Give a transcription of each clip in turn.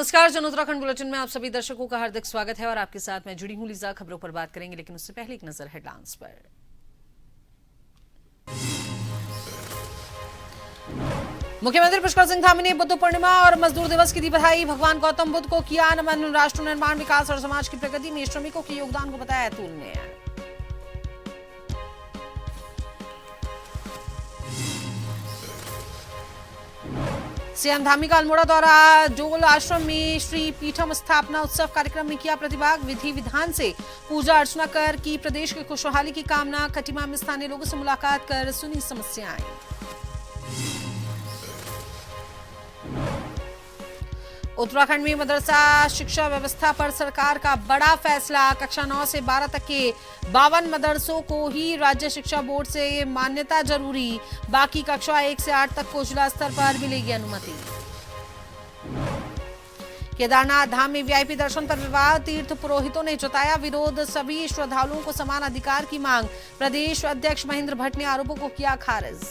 नमस्कार, जन उत्तराखंड बुलेटिन में आप सभी दर्शकों का हार्दिक स्वागत है और आपके साथ मैं जुड़ी हूं लीजा। खबरों पर बात करेंगे, लेकिन उससे पहले एक नजर हेडलाइंस पर। मुख्यमंत्री पुष्कर सिंह धामी ने बुद्ध पूर्णिमा और मजदूर दिवस की दी बधाई। भगवान गौतम बुद्ध को किया नमन। राष्ट्र निर्माण, विकास और समाज की प्रगति में श्रमिकों के योगदान को बताया अतुलनीय। सीएम धामी का अल्मोड़ा दौरा। जोल आश्रम में श्री पीठम स्थापना उत्सव कार्यक्रम में किया प्रतिभाग। विधि विधान से पूजा अर्चना कर की प्रदेश की खुशहाली की कामना। खटीमा में स्थानीय लोगों से मुलाकात कर सुनी समस्याएं। उत्तराखंड में मदरसा शिक्षा व्यवस्था पर सरकार का बड़ा फैसला। कक्षा 9 से 12 तक के 52 मदरसों को ही राज्य शिक्षा बोर्ड से मान्यता जरूरी। बाकी कक्षा 1 से 8 तक को जिला स्तर पर मिलेगी अनुमति। केदारनाथ धाम में वीआईपी दर्शन पर विवाद। तीर्थ पुरोहितों ने जताया विरोध। सभी श्रद्धालुओं को समान अधिकार की मांग। प्रदेश अध्यक्ष महेंद्र भट्ट ने आरोपों को किया खारिज।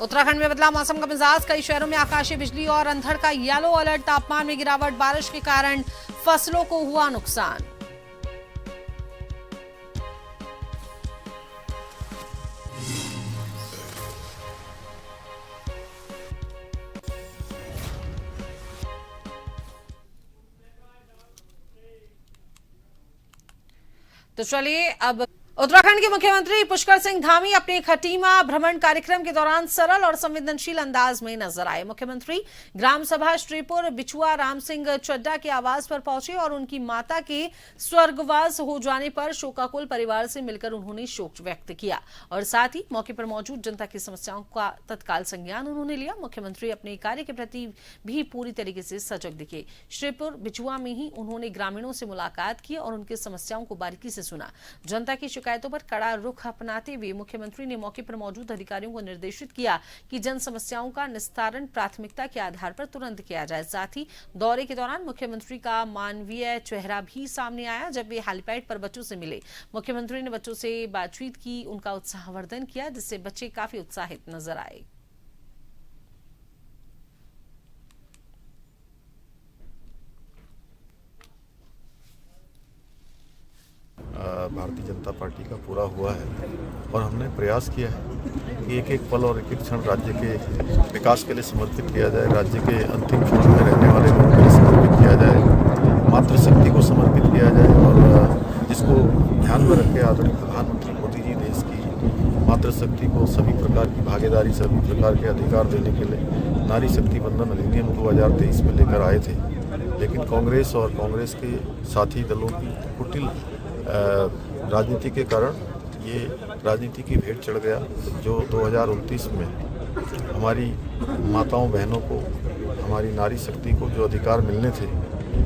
उत्तराखंड में बदला मौसम का मिजाज। कई शहरों में आकाशीय बिजली और अंधड़ का येलो अलर्ट। तापमान में गिरावट। बारिश के कारण फसलों को हुआ नुकसान। तो चलिए अब उत्तराखंड के मुख्यमंत्री पुष्कर सिंह धामी अपने खटीमा भ्रमण कार्यक्रम के दौरान सरल और संवेदनशील अंदाज में नजर आए। मुख्यमंत्री ग्राम सभा श्रीपुर बिछुआ राम सिंह चड्डा के आवास पर पहुंचे और उनकी माता के स्वर्गवास हो जाने पर शोकाकुल परिवार से मिलकर उन्होंने शोक व्यक्त किया और साथ ही मौके पर मौजूद जनता की समस्याओं का तत्काल संज्ञान उन्होंने लिया। मुख्यमंत्री अपने कार्य के प्रति भी पूरी तरीके से सजग दिखे। श्रीपुर बिछुआ में ही उन्होंने ग्रामीणों से मुलाकात की और उनकी समस्याओं को बारीकी से सुना। जनता की शिकायतों पर कड़ा रुख अपनाते हुए मुख्यमंत्री ने मौके पर मौजूद अधिकारियों को निर्देशित किया कि जन समस्याओं का निस्तारण प्राथमिकता के आधार पर तुरंत किया जाए। साथ ही दौरे के दौरान मुख्यमंत्री का मानवीय चेहरा भी सामने आया जब वे हेलीपैड पर बच्चों से मिले। मुख्यमंत्री ने बच्चों से बातचीत की, उनका उत्साहवर्धन किया, जिससे बच्चे काफी उत्साहित नजर आए। भारतीय जनता पार्टी का पूरा हुआ है और हमने प्रयास किया है कि एक एक पल और एक एक क्षण राज्य के विकास के लिए समर्पित किया जाए। राज्य के अंतिम क्षण में रहने वाले लोगों के लिए समर्पित किया जाए। मातृशक्ति को समर्पित किया जाए और जिसको ध्यान में रख के आदरणीय प्रधानमंत्री मोदी जी देश की मातृशक्ति को सभी प्रकार की भागीदारी, सभी प्रकार के अधिकार देने के लिए नारी शक्ति बंधन अधिनियम 2023 में लेकर आए थे। लेकिन कांग्रेस और कांग्रेस के साथी दलों की कुटिल राजनीति के कारण ये राजनीति की भेंट चढ़ गया, जो 2029 में हमारी माताओं बहनों को, हमारी नारी शक्ति को जो अधिकार मिलने थे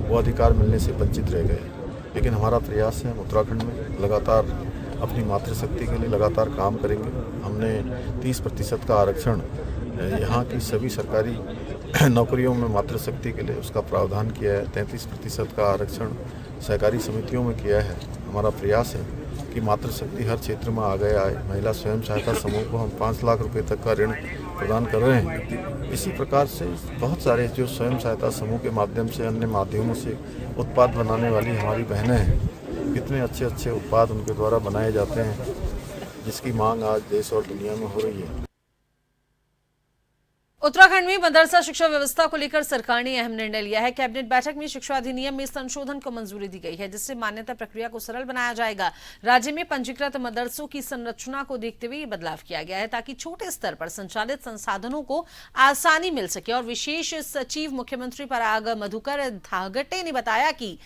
वो अधिकार मिलने से वंचित रह गए। लेकिन हमारा प्रयास है, हम उत्तराखंड में लगातार अपनी मातृशक्ति के लिए लगातार काम करेंगे। हमने 30% का आरक्षण यहाँ की सभी सरकारी नौकरियों में मातृशक्ति के लिए उसका प्रावधान किया है। 33% का आरक्षण सहकारी समितियों में किया है। हमारा प्रयास है कि मातृशक्ति हर क्षेत्र में आगे आए। महिला स्वयं सहायता समूह को हम 5 लाख रुपए तक का ऋण प्रदान कर रहे हैं। इसी प्रकार से बहुत सारे जो स्वयं सहायता समूह के माध्यम से, अन्य माध्यमों से उत्पाद बनाने वाली हमारी बहनें हैं, कितने अच्छे अच्छे उत्पाद उनके द्वारा बनाए जाते हैं, जिसकी मांग आज देश और दुनिया में हो रही है। उत्तराखंड में मदरसा शिक्षा व्यवस्था को लेकर सरकार ने अहम निर्णय लिया है। कैबिनेट बैठक में शिक्षा अधिनियम में संशोधन को मंजूरी दी गई है, जिससे मान्यता प्रक्रिया को सरल बनाया जाएगा। राज्य में पंजीकृत मदरसों की संरचना को देखते हुए ये बदलाव किया गया है ताकि छोटे स्तर पर संचालित संसाधनों को आसानी मिल सके। और विशेष सचिव मुख्यमंत्री पराग मधुकर धागटे ने बताया कि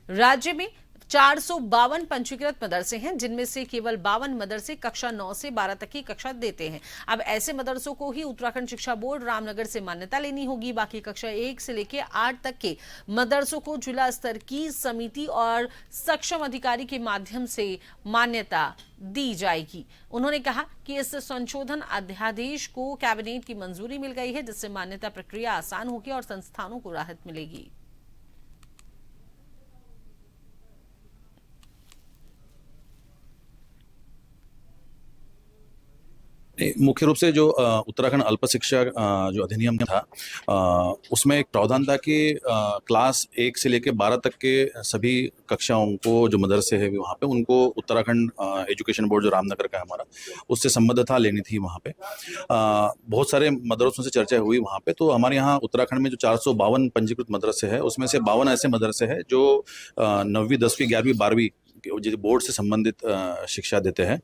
राज्य में 452 पंजीकृत मदरसे हैं, जिनमें से केवल 52 मदरसे कक्षा 9 से 12 तक की कक्षा देते हैं। अब ऐसे मदरसों को ही उत्तराखंड शिक्षा बोर्ड रामनगर से मान्यता लेनी होगी। बाकी कक्षा 1 से लेकर 8 तक के मदरसों को जिला स्तर की समिति और सक्षम अधिकारी के माध्यम से मान्यता दी जाएगी। उन्होंने कहा कि इस संशोधन अध्यादेश को कैबिनेट की मंजूरी मिल गई है, जिससे मान्यता प्रक्रिया आसान होगी और संस्थानों को राहत मिलेगी। मुख्य रूप से जो उत्तराखंड अल्प शिक्षा जो अधिनियम था, उसमें एक प्रावधान था कि क्लास 1 से लेकर 12 तक के सभी कक्षाओं को जो मदरसे हैं वहाँ पे उनको उत्तराखंड एजुकेशन बोर्ड जो रामनगर का है हमारा, उससे संबद्धता लेनी थी वहाँ पे। बहुत सारे मदरसों से चर्चा हुई वहाँ पे, तो हमारे यहाँ उत्तराखंड में जो 452 पंजीकृत मदरसे हैं उसमें से 52 ऐसे मदरसे हैं जो 9वीं 10वीं 11वीं 12वीं बोर्ड से संबंधित शिक्षा देते हैं।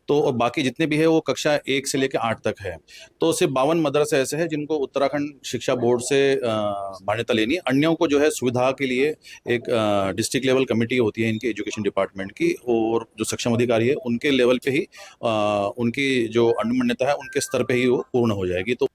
तो और बाकी जितने भी है वो कक्षा 1 से लेकर 8 तक है। तो सिर्फ 52 मदरसे ऐसे हैं जिनको उत्तराखंड शिक्षा बोर्ड से मान्यता लेनी है। अन्यों को जो है सुविधा के लिए एक डिस्ट्रिक्ट लेवल कमेटी होती है इनके एजुकेशन डिपार्टमेंट की, और जो सक्षम अधिकारी है उनके लेवल पे ही उनकी जो अनुमान्यता है उनके स्तर पे ही वो पूर्ण हो जाएगी। तो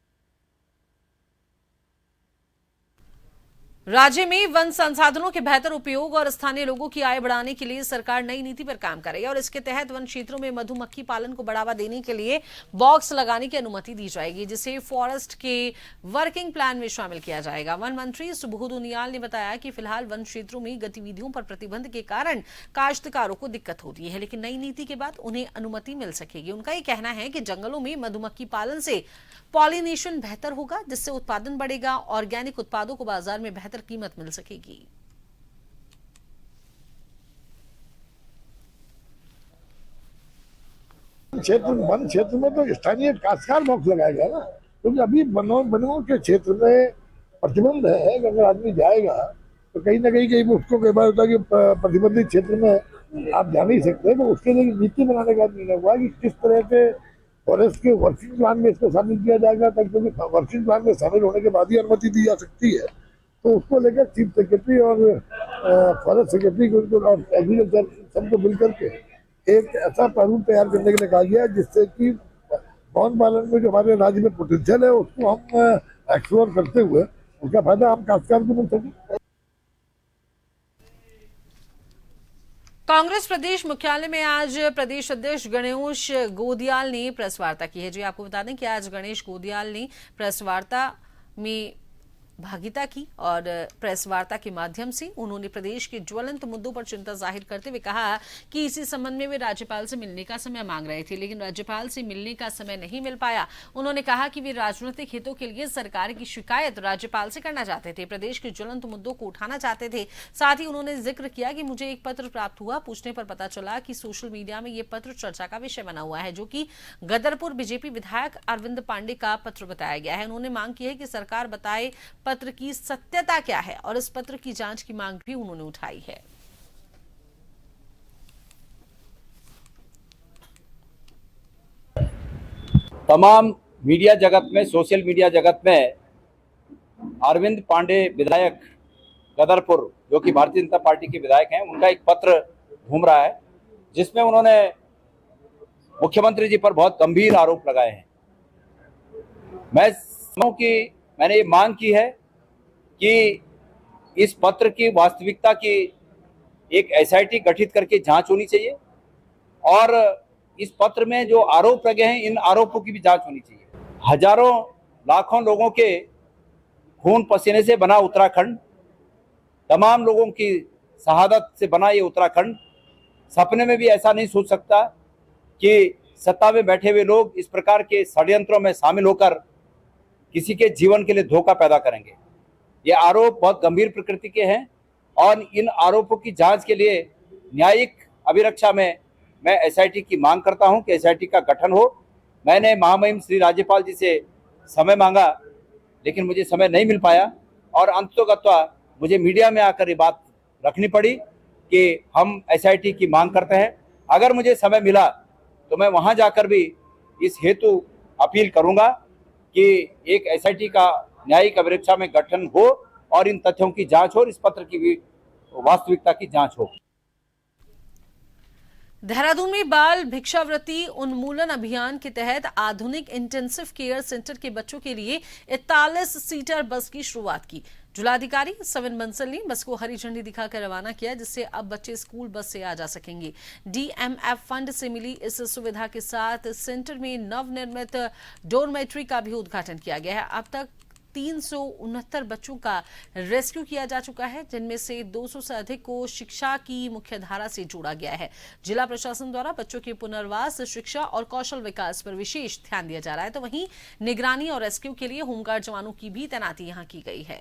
राज्य में वन संसाधनों के बेहतर उपयोग और स्थानीय लोगों की आय बढ़ाने के लिए सरकार नई नीति पर काम कर रही है और इसके तहत वन क्षेत्रों में मधुमक्खी पालन को बढ़ावा देने के लिए बॉक्स लगाने की अनुमति दी जाएगी, जिसे फॉरेस्ट के वर्किंग प्लान में शामिल किया जाएगा। वन मंत्री सुबोध उनियाल ने बताया कि फिलहाल वन क्षेत्रों में गतिविधियों पर प्रतिबंध के कारण काश्तकारों को दिक्कत होती है, लेकिन नई नीति के बाद उन्हें अनुमति मिल सकेगी। उनका ये कहना है कि जंगलों में मधुमक्खी पालन से पॉलिनेशन बेहतर होगा, जिससे उत्पादन बढ़ेगा, ऑर्गेनिक उत्पादों को बाजार में बेहतर कीमत मिल सकेगी। वन क्षेत्र में तो स्थानीय काश्तकार बॉक्स लगाया गया ना, क्योंकि अभी वनों के क्षेत्र में प्रतिबंध है कि अगर आदमी जाएगा तो कहीं ना कहीं उसको कई बार होता है कि प्रतिबंधित क्षेत्र में आप जा नहीं सकते। तो उसके लिए नीति बनाने का निर्णय हुआ कि किस तरह के फॉरेस्ट के वर्किंग प्लान में इसको शामिल किया जाएगा, ताकि वर्किंग प्लान में शामिल होने के बाद ही अनुमति दी जा सकती है। तो उसको लेकर चीफ सेक्रेटरी और फॉरेस्ट सेक्रेटरी और एग्रीकल्चर सबको मिलकर के एक ऐसा प्रारूप तैयार करने के लिए कहा गया जिससे कि वन पालन में जो हमारे राज्य में पोटेंशियल है उसको हम एक्सप्लोर करते हुए उसका फायदा हम काश्तकार को मिल सके। कांग्रेस प्रदेश मुख्यालय में आज प्रदेश अध्यक्ष गणेश गोदियाल ने प्रेस वार्ता की है। जी आपको बता दें कि आज गणेश गोदियाल ने प्रेस वार्ता में भागिता की और प्रेस वार्ता के माध्यम से उन्होंने प्रदेश के ज्वलंत मुद्दों पर चिंता जाहिर करते हुए कहा कि इसी संबंध में वे राज्यपाल से मिलने का समय मांग रहे थे, लेकिन राज्यपाल से मिलने का समय नहीं मिल पाया। उन्होंने कहा कि वे राजनीतिक हितों के लिए सरकार की शिकायत राज्यपाल से करना चाहते थे, प्रदेश के ज्वलंत मुद्दों को उठाना चाहते थे। साथ ही उन्होंने जिक्र किया कि मुझे एक पत्र प्राप्त हुआ, पूछने पर पता चला कि सोशल मीडिया में ये पत्र चर्चा का विषय बना हुआ है, जो कि गदरपुर बीजेपी विधायक अरविंद पांडे का पत्र बताया गया है। उन्होंने मांग की है कि सरकार बताए पत्र की सत्यता क्या है और इस पत्र की जांच की मांग भी उन्होंने उठाई है। तमाम मीडिया जगत में, सोशल मीडिया जगत में अरविंद पांडे विधायक गदरपुर, जो कि भारतीय जनता पार्टी के विधायक हैं, उनका एक पत्र घूम रहा है जिसमें उन्होंने मुख्यमंत्री जी पर बहुत गंभीर आरोप लगाए हैं। मैं समझूं कि मैंने ये मांग की है कि इस पत्र की वास्तविकता की एक एसआईटी गठित करके जांच होनी चाहिए और इस पत्र में जो आरोप लगे हैं इन आरोपों की भी जांच होनी चाहिए। हजारों लाखों लोगों के खून पसीने से बना उत्तराखंड, तमाम लोगों की शहादत से बना ये उत्तराखंड सपने में भी ऐसा नहीं सोच सकता कि सत्ता में बैठे हुए लोग इस प्रकार के षड्यंत्रों में शामिल होकर किसी के जीवन के लिए धोखा पैदा करेंगे। ये आरोप बहुत गंभीर प्रकृति के हैं और इन आरोपों की जांच के लिए न्यायिक अभिरक्षा में मैं एसआईटी की मांग करता हूं कि एसआईटी का गठन हो। मैंने महामहिम श्री राज्यपाल जी से समय मांगा, लेकिन मुझे समय नहीं मिल पाया और अंततोगत्वा मुझे मीडिया में आकर ये बात रखनी पड़ी कि हम एसआईटी की मांग करते हैं। अगर मुझे समय मिला तो मैं वहां जाकर भी इस हेतु अपील करूंगा कि एक एसआईटी का न्यायिक अभिरक्षा में गठन हो और इन तथ्यों की जांच हो, इस पत्र की भी वास्तविकता की जांच हो। देहरादून में बाल भिक्षावृत्ति उन्मूलन अभियान के तहत आधुनिक इंटेंसिव केयर सेंटर के बच्चों के लिए 41 सीटर बस की शुरुआत की। जिलाधिकारी सविन बंसल ने बस को हरी झंडी दिखाकर रवाना किया, जिससे अब बच्चे स्कूल बस से आ जा सकेंगे। डीएमएफ फंड से मिली इस सुविधा के साथ सेंटर में नवनिर्मित डोरमेट्री का भी उद्घाटन किया गया है। अब तक 369 बच्चों का रेस्क्यू किया जा चुका है, जिनमें से 200 से अधिक को शिक्षा की मुख्यधारा से जोड़ा गया है। जिला प्रशासन द्वारा बच्चों के पुनर्वास, शिक्षा और कौशल विकास पर विशेष ध्यान दिया जा रहा है। तो वहीं निगरानी और रेस्क्यू के लिए होमगार्ड जवानों की भी तैनाती यहां की गई है।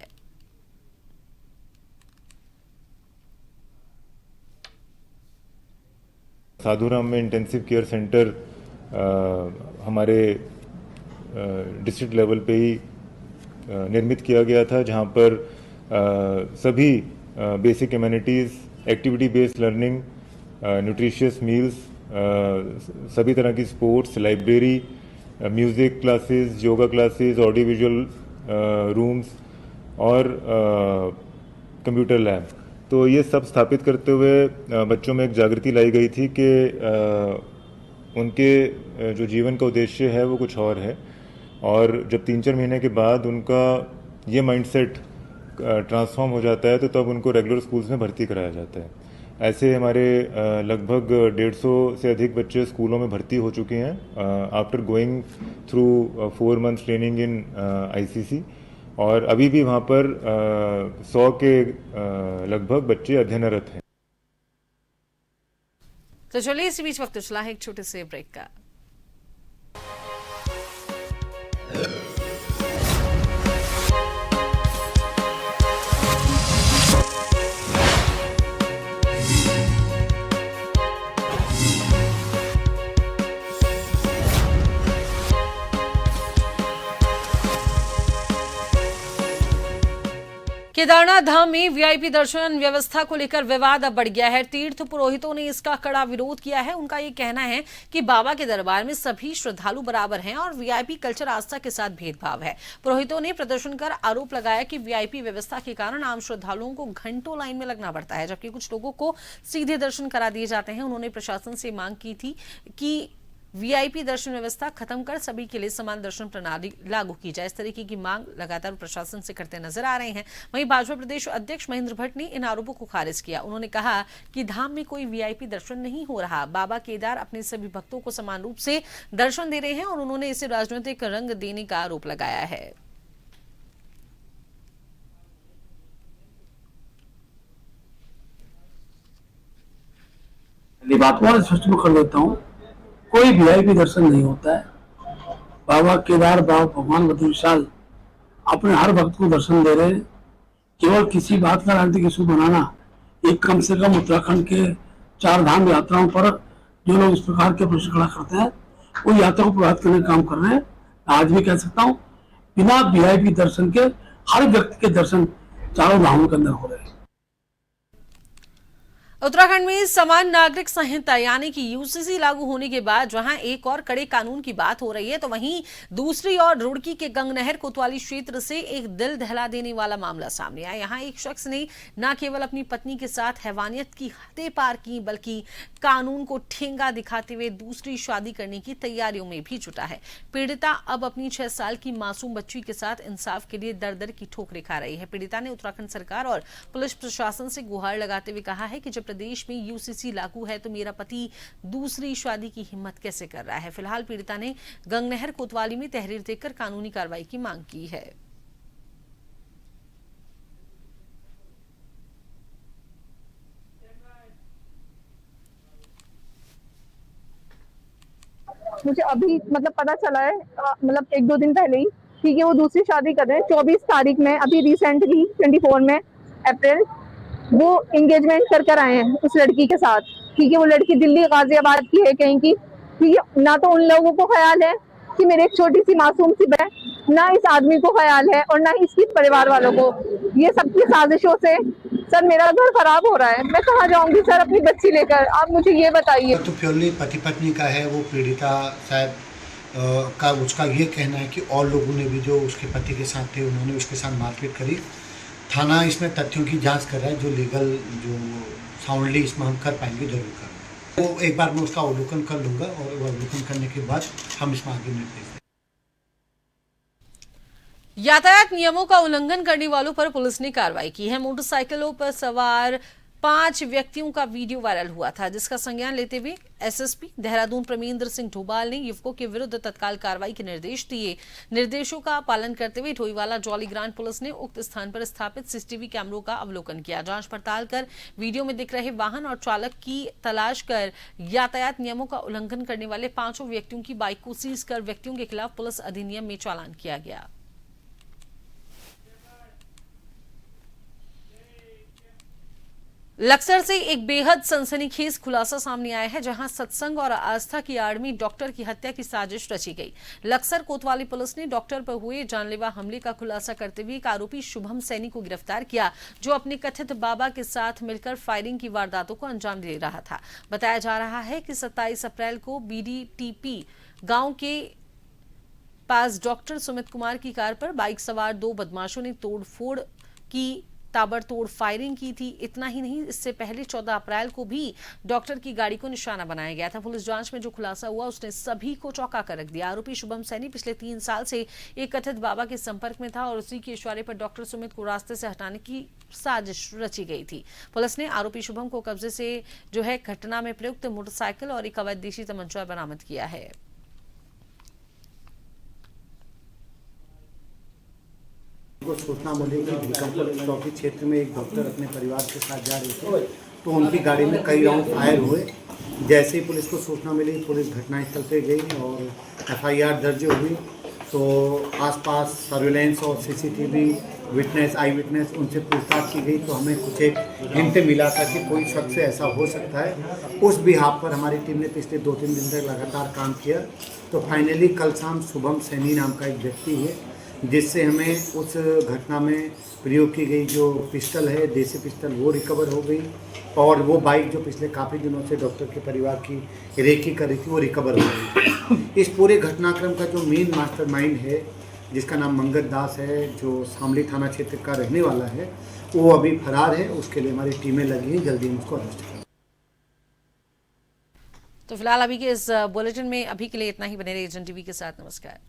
साधुराम में इंटेंसिव केयर सेंटर हमारे डिस्ट्रिक्ट लेवल पे ही निर्मित किया गया था, जहां पर सभी basic amenities, activity based learning, nutritious meals, सभी तरह की sports, library, music classes, yoga classes, audio visual rooms और कंप्यूटर लैब, तो ये सब स्थापित करते हुए बच्चों में एक जागृति लाई गई थी कि उनके जो जीवन का उद्देश्य है वो कुछ और है, और जब 3-4 महीने के बाद उनका ये माइंडसेट ट्रांसफॉर्म हो जाता है तो तब उनको रेगुलर स्कूल्स में भर्ती कराया जाता है। ऐसे हमारे लगभग 150 से अधिक बच्चे स्कूलों में भर्ती हो चुके हैं after going through 4 months training in ICC, और अभी भी वहाँ पर 100 के लगभग बच्चे अध्ययनरत हैं। तो चलिए इसी बीच वक्त चला है एक छोटे से ब्रेक का। केदारनाथ धाम में VIP दर्शन व्यवस्था को लेकर विवाद अब बढ़ गया है। तीर्थ पुरोहितों ने इसका कड़ा विरोध किया है। उनका ये कहना है कि बाबा के दरबार में सभी श्रद्धालु बराबर हैं और VIP कल्चर आस्था के साथ भेदभाव है। पुरोहितों ने प्रदर्शन कर आरोप लगाया कि VIP व्यवस्था के कारण आम श्रद्धालुओं को घंटों लाइन में लगना पड़ता है, जबकि कुछ लोगों को सीधे दर्शन करा दिए जाते हैं। उन्होंने प्रशासन से मांग की थी कि VIP दर्शन व्यवस्था खत्म कर सभी के लिए समान दर्शन प्रणाली लागू की जाए। इस तरीके की मांग लगातार प्रशासन से करते नजर आ रहे हैं। वहीं भाजपा प्रदेश अध्यक्ष महेंद्र भट्ट ने इन आरोपों को खारिज किया। उन्होंने कहा कि धाम में कोई VIP दर्शन नहीं हो रहा। बाबा केदार अपने सभी भक्तों को समान रूप से दर्शन दे रहे हैं और उन्होंने इसे राजनीतिक रंग देने का आरोप लगाया है। बात और स्पष्ट कर देता हूँ, कोई VIP दर्शन नहीं होता है। बाबा केदार, बाबा भगवान बद्री विशाल अपने हर भक्त को दर्शन दे रहे हैं। केवल किसी बात का राजनीतिक इशू बनाना, एक कम से कम उत्तराखंड के 4 धाम यात्राओं पर जो लोग इस प्रकार के प्रश्न खड़ा करते हैं, वो यात्रा को प्रभावित करने का काम कर रहे हैं। आज भी कह सकता हूँ, बिना VIP दर्शन के हर व्यक्ति के दर्शन चारों धामों के अंदर हो रहे हैं। उत्तराखंड में समान नागरिक संहिता यानी कि UCC लागू होने के बाद जहां एक और कड़े कानून की बात हो रही है, तो वहीं दूसरी ओर रुड़की के गंगनहर कोतवाली क्षेत्र से एक दिल दहला देने वाला मामला सामने आया। यहां एक शख्स ने न केवल अपनी पत्नी के साथ हैवानियत की हदें पार की, बल्कि कानून को ठेंगा दिखाते हुए दूसरी शादी करने की तैयारियों में भी जुटा है। पीड़िता अब अपनी 6 साल की मासूम बच्ची के साथ इंसाफ के लिए दर दर की ठोकरें खा रही है। पीड़िता ने उत्तराखंड सरकार और पुलिस प्रशासन से गुहार लगाते हुए कहा है कि जब प्रदेश में UCC लागू है तो मेरा पति दूसरी शादी की हिम्मत कैसे कर रहा है। फिलहाल पीड़िता ने गंगनहर कोतवाली में तहरीर देकर कानूनी कार्रवाई की मांग की है। मुझे अभी पता चला है, 1-2 दिन पहले ही, ठीक है, वो दूसरी शादी कर रहे हैं। 24 तारीख में, अभी रिसेंटली 24 में अप्रैल, वो एंगेजमेंट कर आए हैं उस लड़की के साथ। ठीक है, वो लड़की दिल्ली गाजियाबाद की है कहीं की। ठीक है, ना तो उन लोगों को ख्याल है कि मेरे एक छोटी सी मासूम सी बहन, ना इस आदमी को ख्याल है और ना ही इसकी परिवार वालों को। ये सबकी साजिशों से सर मेरा घर खराब हो रहा है। मैं कहाँ जाऊंगी सर अपनी बच्ची लेकर, आप मुझे ये बताइए। तो प्योरली पति पत्नी का है, वो पीड़िता शायद का उसका ये कहना है कि और लोगों ने भी जो उसके पति के साथ थे उन्होंने उसके साथ मारपीट करी। थाना इसमें तथ्यों की जांच कर रहा है, जो लीगल जो साउंडली इसमें हम कर पाएंगे जरूर कर। वो एक बार मैं उसका अवलोकन कर लूँगा और अवलोकन करने के बाद हम इसमें आगे निर्देश देंगे। यातायात नियमों का उल्लंघन करने वालों पर पुलिस ने कार्रवाई की है। मोटरसाइकिलों पर सवार 5 व्यक्तियों का वीडियो वायरल हुआ था, जिसका संज्ञान लेते हुए एसएसपी देहरादून प्रमींद्र सिंह डोभाल ने युवकों के विरुद्ध तत्काल कार्रवाई के निर्देश दिए। निर्देशों का पालन करते हुए ढोईवाला जौली ग्रांट पुलिस ने उक्त स्थान पर स्थापित सीसीटीवी कैमरों का अवलोकन किया, जांच पड़ताल कर वीडियो में दिख रहे वाहन और चालक की तलाश कर यातायात नियमों का उल्लंघन करने वाले 5 व्यक्तियों की बाइक को सीज कर व्यक्तियों के खिलाफ पुलिस अधिनियम में चालान किया गया। लक्सर से एक बेहद सनसनीखेज खुलासा सामने आया है, जहां सत्संग और आस्था की आड़ में डॉक्टर की हत्या की साजिश रची गई। लक्सर कोतवाली पुलिस ने डॉक्टर पर हुए जानलेवा हमले का खुलासा करते हुए एक आरोपी शुभम सैनी को गिरफ्तार किया, जो अपने कथित बाबा के साथ मिलकर फायरिंग की वारदातों को अंजाम दे रहा था। बताया जा रहा है कि 27 अप्रैल को बीडीटीपी गांव के पास डॉक्टर सुमित कुमार की कार पर बाइक सवार 2 बदमाशों ने तोड़फोड़ की, ताबड़तोड़ फायरिंग की थी। इतना ही नहीं, इससे पहले 14 अप्रैल को भी डॉक्टर की गाड़ी को निशाना बनाया गया था। पुलिस जांच में जो खुलासा हुआ उसने सभी को चौंका कर रख दिया। आरोपी शुभम सैनी पिछले 3 साल से एक कथित बाबा के संपर्क में था और उसी के इशारे पर डॉक्टर सुमित को रास्ते से हटाने की साजिश रची गई थी। पुलिस ने आरोपी शुभम को कब्जे से घटना में प्रयुक्त मोटरसाइकिल और एक अवैध देशी तमंचा बरामद किया है। को सूचना मिली कि भीकमपुर चौकी क्षेत्र में एक डॉक्टर अपने परिवार के साथ जा रहे थे, तो उनकी गाड़ी में कई राउंड फायर हुए। जैसे ही पुलिस को सूचना मिली, पुलिस घटनास्थल पे गई और एफआईआर दर्ज हुई। तो आसपास सर्विलेंस और सीसीटीवी विटनेस, आई विटनेस, उनसे पूछताछ की गई, तो हमें कुछ एक हिंट मिला था कि कोई शख्स ऐसा हो सकता है। उस बिहाफ पर हमारी टीम ने पिछले 2-3 दिन तक लगातार काम किया। तो फाइनली कल शाम शुभम सैनी नाम का एक व्यक्ति है, जिससे हमें उस घटना में प्रयोग की गई जो पिस्टल है, देसी पिस्टल, वो रिकवर हो गई और वो बाइक जो पिछले काफ़ी दिनों से डॉक्टर के परिवार की रेकी कर रही थी, वो रिकवर हो गई। इस पूरे घटनाक्रम का जो मेन मास्टरमाइंड है, जिसका नाम मंगत दास है, जो शामली थाना क्षेत्र का रहने वाला है, वो अभी फरार है। उसके लिए हमारी टीमें लगी हैं, जल्दी हम उसको अरेस्ट करेंगे। तो फिलहाल अभी के इस बुलेटिन में अभी के लिए इतना ही। बने रहिए एजेंट टीवी के साथ। नमस्कार।